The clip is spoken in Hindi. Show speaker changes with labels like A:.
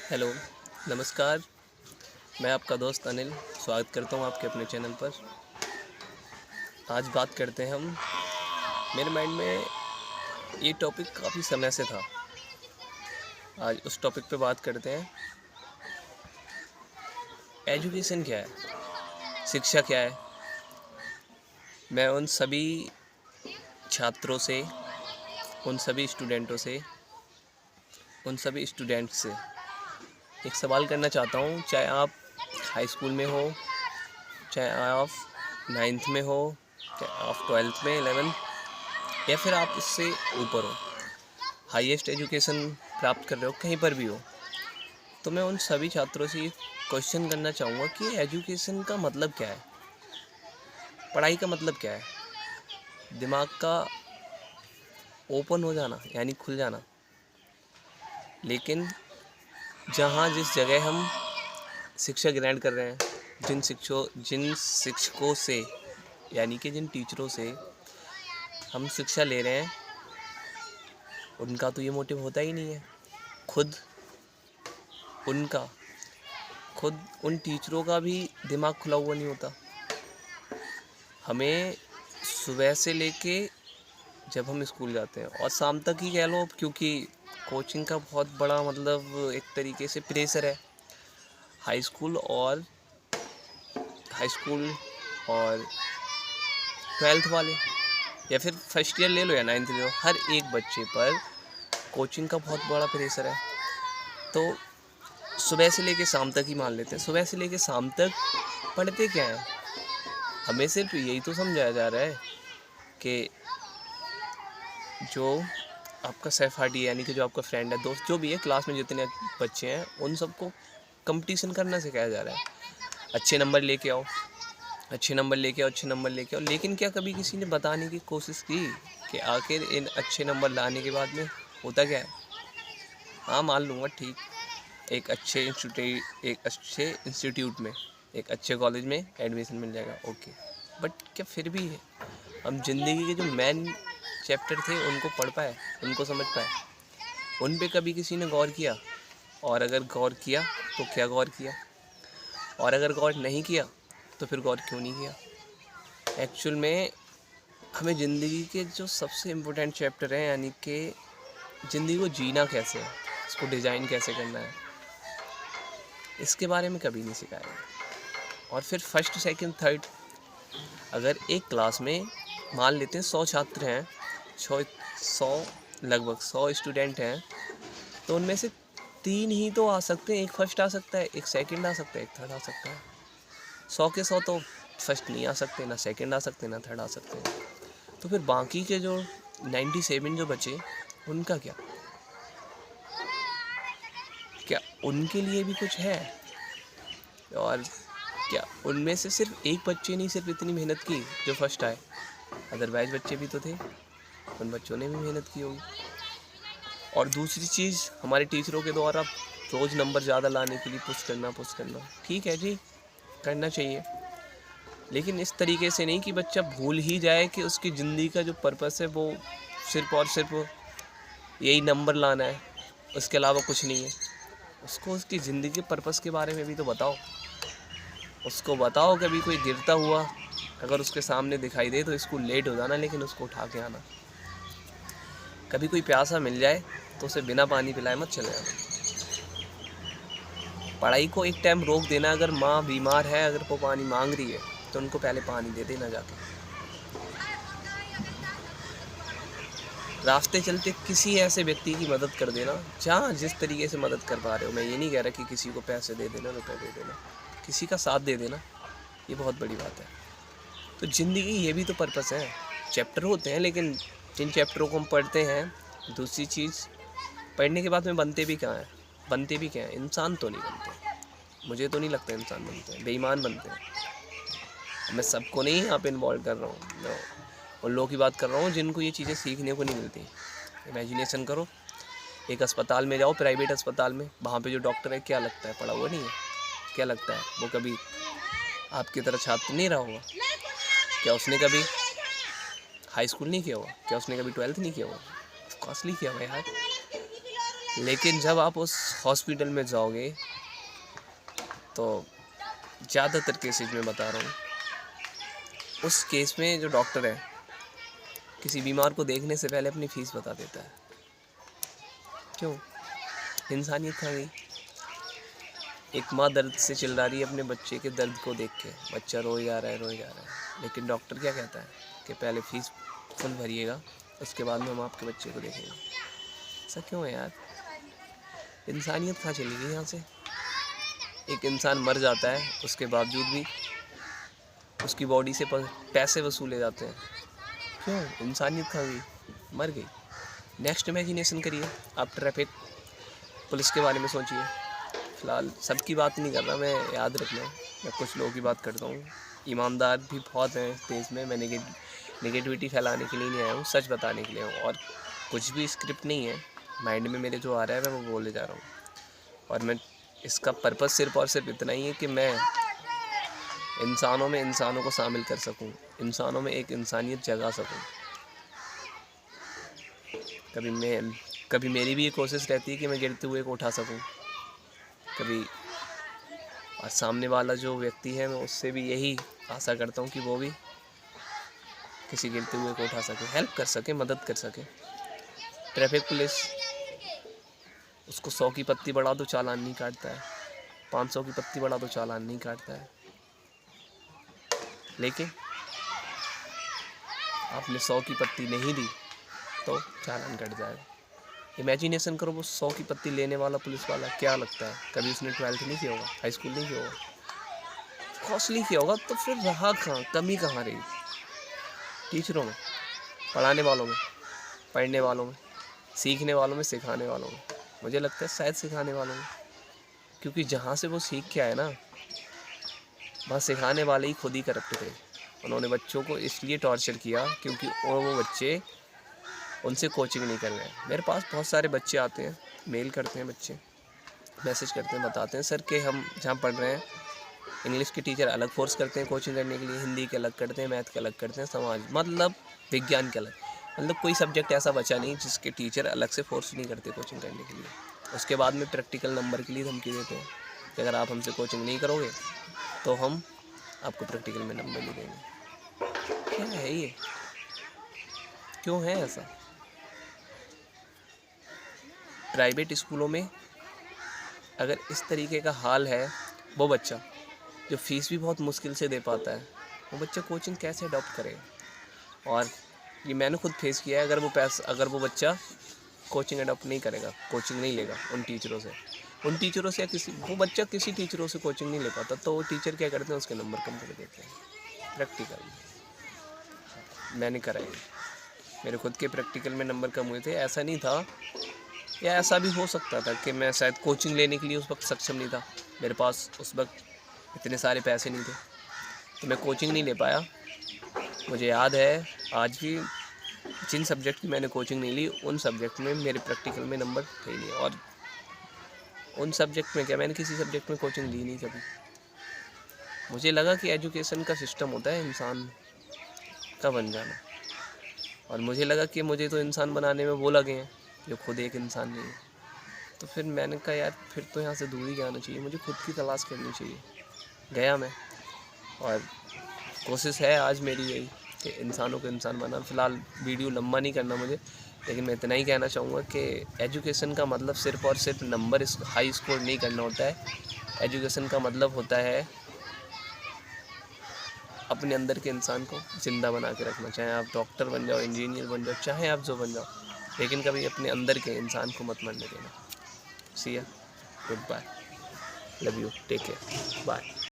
A: हेलो, नमस्कार। मैं आपका दोस्त अनिल स्वागत करता हूँ आपके अपने चैनल पर। आज बात करते हैं हम। मेरे माइंड में ये टॉपिक काफ़ी समय से था। आज उस टॉपिक पे बात करते हैं। एजुकेशन क्या है, शिक्षा क्या है। मैं उन सभी छात्रों से, उन सभी स्टूडेंटों से, उन सभी स्टूडेंट्स से एक सवाल करना चाहता हूँ। चाहे आप हाई स्कूल में हो, चाहे आप 9th में हो, चाहे आप 12th में, 11th, या फिर आप इससे ऊपर हो, हाईएस्ट एजुकेशन प्राप्त कर रहे हो, कहीं पर भी हो, तो मैं उन सभी छात्रों से ये क्वेश्चन करना चाहूँगा कि एजुकेशन का मतलब क्या है, पढ़ाई का मतलब क्या है। दिमाग का ओपन हो जाना यानी खुल जाना। लेकिन जहाँ जिस जगह हम शिक्षा ग्रहण कर रहे हैं, जिन शिक्षकों से यानी कि जिन टीचरों से हम शिक्षा ले रहे हैं, उनका तो ये मोटिव होता ही नहीं है। खुद उन टीचरों का भी दिमाग खुला हुआ नहीं होता। हमें सुबह से लेके जब हम स्कूल जाते हैं और शाम तक ही कह लो, क्योंकि कोचिंग का बहुत बड़ा मतलब एक तरीके से प्रेशर है। हाई स्कूल और 12th वाले, या फिर फर्स्ट ईयर ले लो या 9th ले लो, हर एक बच्चे पर कोचिंग का बहुत बड़ा प्रेशर है। तो सुबह से लेके शाम तक ही मान लेते हैं। सुबह से लेके शाम तक पढ़ते क्या है? हमें सिर्फ यही तो समझाया जा रहा है कि जो आपका सहपाठी यानी कि जो आपका फ्रेंड है, दोस्त, जो भी है, क्लास में जितने बच्चे हैं, उन सबको कंपटीशन करना सिखाया जा रहा है। अच्छे नंबर लेके आओ, अच्छे नंबर लेके आओ, अच्छे नंबर लेके आओ। लेकिन क्या कभी किसी ने बताने की कोशिश की कि आखिर इन अच्छे नंबर लाने के बाद में होता क्या है? हाँ, मान लूँगा, ठीक, एक अच्छे इंस्टीट्यूट में, एक अच्छे कॉलेज में एडमिशन मिल जाएगा, ओके। बट क्या फिर भी है, हम ज़िंदगी के जो मेन चैप्टर थे उनको पढ़ पाए, उनको समझ पाए? उन पे कभी किसी ने गौर किया? और अगर गौर किया तो क्या गौर किया? और अगर गौर नहीं किया तो फिर गौर क्यों नहीं किया? एक्चुअल में हमें ज़िंदगी के जो सबसे इम्पोर्टेंट चैप्टर हैं, यानी कि ज़िंदगी को जीना कैसे है, इसको डिज़ाइन कैसे करना है, इसके बारे में कभी नहीं सिखाया गया। और फिर फर्स्ट, सेकंड, थर्ड, अगर एक क्लास में मान लेते हैं 100 छात्र हैं, लगभग 100 स्टूडेंट हैं, तो उनमें से 3 ही तो आ सकते हैं। एक फर्स्ट आ सकता है, एक सेकंड आ सकता है, एक थर्ड आ सकता है। 100 के 100 तो फर्स्ट नहीं आ सकते, ना सेकंड आ सकते, ना थर्ड आ सकते हैं। तो फिर बाकी के जो 97 जो बचे, उनका क्या? क्या उनके लिए भी कुछ है? और क्या उनमें से सिर्फ एक बच्चे नहीं सिर्फ इतनी मेहनत की जो फर्स्ट आए? अदरवाइज बच्चे भी तो थे, उन बच्चों ने भी मेहनत की होगी। और दूसरी चीज़, हमारे टीचरों के द्वारा रोज़ नंबर ज़्यादा लाने के लिए पुश करना, ठीक है जी, करना चाहिए। लेकिन इस तरीके से नहीं कि बच्चा भूल ही जाए कि उसकी ज़िंदगी का जो पर्पस है वो सिर्फ और सिर्फ यही नंबर लाना है, उसके अलावा कुछ नहीं है। उसको उसकी ज़िंदगी के पर्पस के बारे में भी तो बताओ। उसको बताओ, कभी कोई गिरता हुआ अगर उसके सामने दिखाई दे तो स्कूल लेट हो जाना, लेकिन उसको उठा के आना। कभी कोई प्यासा मिल जाए तो उसे बिना पानी पिलाए मत चले जाना। पढ़ाई को एक टाइम रोक देना। अगर माँ बीमार है, अगर वो पानी मांग रही है, तो उनको पहले पानी दे देना जाके। रास्ते चलते किसी ऐसे व्यक्ति की मदद कर देना, जहाँ जिस तरीके से मदद कर पा रहे हो। मैं ये नहीं कह रहा कि किसी को पैसे दे देना, रुपये दे देना, किसी का साथ दे देना, ये बहुत बड़ी बात है। तो ज़िंदगी ये भी तो पर्पस है। चैप्टर होते हैं, लेकिन जिन चैप्टरों को हम पढ़ते हैं, दूसरी चीज़, पढ़ने के बाद में बनते भी क्या हैं? इंसान तो नहीं बनते। मुझे तो नहीं लगता इंसान बनते हैं, बेईमान बनते हैं। मैं सबको नहीं यहाँ पे इन्वॉल्व कर रहा हूँ, मैं उन लोगों की बात कर रहा हूँ जिनको ये चीज़ें सीखने को नहीं मिलती। इमेजिनेशन करो, एक अस्पताल में जाओ, प्राइवेट अस्पताल में, वहाँ पे जो डॉक्टर है, क्या लगता है पढ़ा हुआ नहीं है? क्या लगता है वो कभी आपकी तरह छात्र नहीं रहा होगा? क्या उसने कभी हाई स्कूल नहीं किया हुआ? क्या उसने कभी 12th नहीं किया हुआ? ऑफकोर्सली किया हुआ यार। लेकिन जब आप उस हॉस्पिटल में जाओगे तो ज़्यादातर केसेज में बता रहा हूँ, उस केस में जो डॉक्टर है किसी बीमार को देखने से पहले अपनी फ़ीस बता देता है। क्यों? इंसानियत कहाँ गई? एक माँ दर्द से चिल्ला रही है अपने बच्चे के दर्द को देख के, बच्चा रोए जा रहा है, लेकिन डॉक्टर क्या कहता है कि पहले फ़ीस फुल भरिएगा, उसके बाद में हम आपके बच्चे को देखेंगे। ऐसा क्यों है यार? इंसानियत कहाँ चली गई यहाँ से? एक इंसान मर जाता है, उसके बावजूद भी उसकी बॉडी से पैसे वसूले जाते हैं। क्यों? इंसानियत कहाँ गई? मर गई। नेक्स्ट इमेजिनेशन करिए, आप ट्रैफिक पुलिस के बारे में सोचिए। फ़िलहाल सबकी बात नहीं कर रहा मैं, याद रखना, मैं कुछ लोगों की बात करता हूँ। ईमानदार भी बहुत हैं इस देश में। मैं नेगेटिविटी फैलाने के लिए नहीं आया हूँ, सच बताने के लिए हूँ। और कुछ भी स्क्रिप्ट नहीं है, माइंड में मेरे जो आ रहा है मैं वो बोले जा रहा हूँ। और मैं इसका पर्पस सिर्फ़ और सिर्फ इतना ही है कि मैं इंसानों में इंसानों को शामिल कर सकूं, इंसानों में एक इंसानियत जगा सकूं। कभी मेरी भी ये कोशिश रहती है कि मैं गिरते हुए को उठा सकूं कभी, और सामने वाला जो व्यक्ति है मैं उससे भी यही आशा करता हूं कि वो भी किसी गिरते हुए को उठा सके, हेल्प कर सके, मदद कर सके। ट्रैफिक पुलिस, उसको 100 की पत्ती बढ़ा दो चालान नहीं काटता है, 500 की पत्ती बढ़ा दो चालान नहीं काटता है। लेकिन आपने 100 की पत्ती नहीं दी तो चालान कट जाएगा। इमेजिनेशन करो, वो 100 की पत्ती लेने वाला पुलिस वाला क्या लगता है, कभी उसने 12th नहीं किया होगा, हाई स्कूल नहीं किया होगा, कॉस्टली किया होगा, तो फिर रहा कहाँ, कमी कहाँ रही? टीचरों में, पढ़ाने वालों में, पढ़ने वालों में, सीखने वालों में, सिखाने वालों में। मुझे लगता है शायद सिखाने वालों में, क्योंकि जहाँ से वो सीख के आए ना, वहाँ सिखाने वाले ही खुद ही करप्ट थे। उन्होंने बच्चों को इसलिए टॉर्चर किया क्योंकि वो बच्चे उनसे कोचिंग नहीं कर रहे हैं। मेरे पास बहुत सारे बच्चे आते हैं, मेल करते हैं बच्चे, मैसेज करते हैं, बताते हैं सर कि हम जहाँ पढ़ रहे हैं इंग्लिश के टीचर अलग फोर्स करते हैं कोचिंग करने के लिए, हिंदी के अलग करते हैं, मैथ के अलग करते हैं, समाज मतलब विज्ञान के अलग, मतलब कोई सब्जेक्ट ऐसा बचा नहीं जिसके टीचर अलग से फोर्स नहीं करते कोचिंग करने के लिए। उसके बाद में प्रैक्टिकल नंबर के लिए धमकी देते हैं कि अगर आप हमसे कोचिंग नहीं करोगे तो हम आपको प्रैक्टिकल में नंबर नहीं देंगे। क्या है ये? क्यों है ऐसा? प्राइवेट स्कूलों में अगर इस तरीके का हाल है, वो बच्चा जो फीस भी बहुत मुश्किल से दे पाता है, वो बच्चा कोचिंग कैसे अडॉप्ट करेगा? और ये मैंने खुद फेस किया है। अगर वो बच्चा कोचिंग अडॉप्ट नहीं करेगा, कोचिंग नहीं लेगा उन टीचरों से या वो बच्चा किसी टीचरों से कोचिंग नहीं ले पाता, तो वो टीचर क्या करते हैं, उसके नंबर कम कर देते हैं। प्रैक्टिकल मैंने कराई, मेरे खुद के प्रैक्टिकल में नंबर कम हुए थे। ऐसा नहीं था, या ऐसा भी हो सकता था कि मैं शायद कोचिंग लेने के लिए उस वक्त सक्षम नहीं था, मेरे पास उस वक्त इतने सारे पैसे नहीं थे, तो मैं कोचिंग नहीं ले पाया। मुझे याद है आज भी, जिन सब्जेक्ट की मैंने कोचिंग नहीं ली उन सब्जेक्ट में मेरे प्रैक्टिकल में नंबर थे नहीं, और उन सब्जेक्ट में क्या, मैंने किसी सब्जेक्ट में कोचिंग ली नहीं कभी। मुझे लगा कि एजुकेशन का सिस्टम होता है इंसान का बन जाना, और मुझे लगा कि मुझे तो इंसान बनाने में वो लगे हैं जो खुद एक इंसान नहीं है। तो फिर मैंने कहा यार फिर तो यहाँ से दूर ही जाना चाहिए, मुझे खुद की तलाश करनी चाहिए। गया मैं, और कोशिश है आज मेरी यही कि इंसानों को इंसान बना। फ़िलहाल वीडियो लंबा नहीं करना मुझे, लेकिन मैं इतना ही कहना चाहूँगा कि एजुकेशन का मतलब सिर्फ़ और सिर्फ नंबर हाई स्कोर नहीं करना होता है। एजुकेशन का मतलब होता है अपने अंदर के इंसान को ज़िंदा बना के रखना। चाहे आप डॉक्टर बन जाओ, इंजीनियर बन जाओ, चाहे आप जो बन जाओ, लेकिन कभी अपने अंदर के इंसान को मत मरने देना। See ya, goodbye, love you, take care, bye.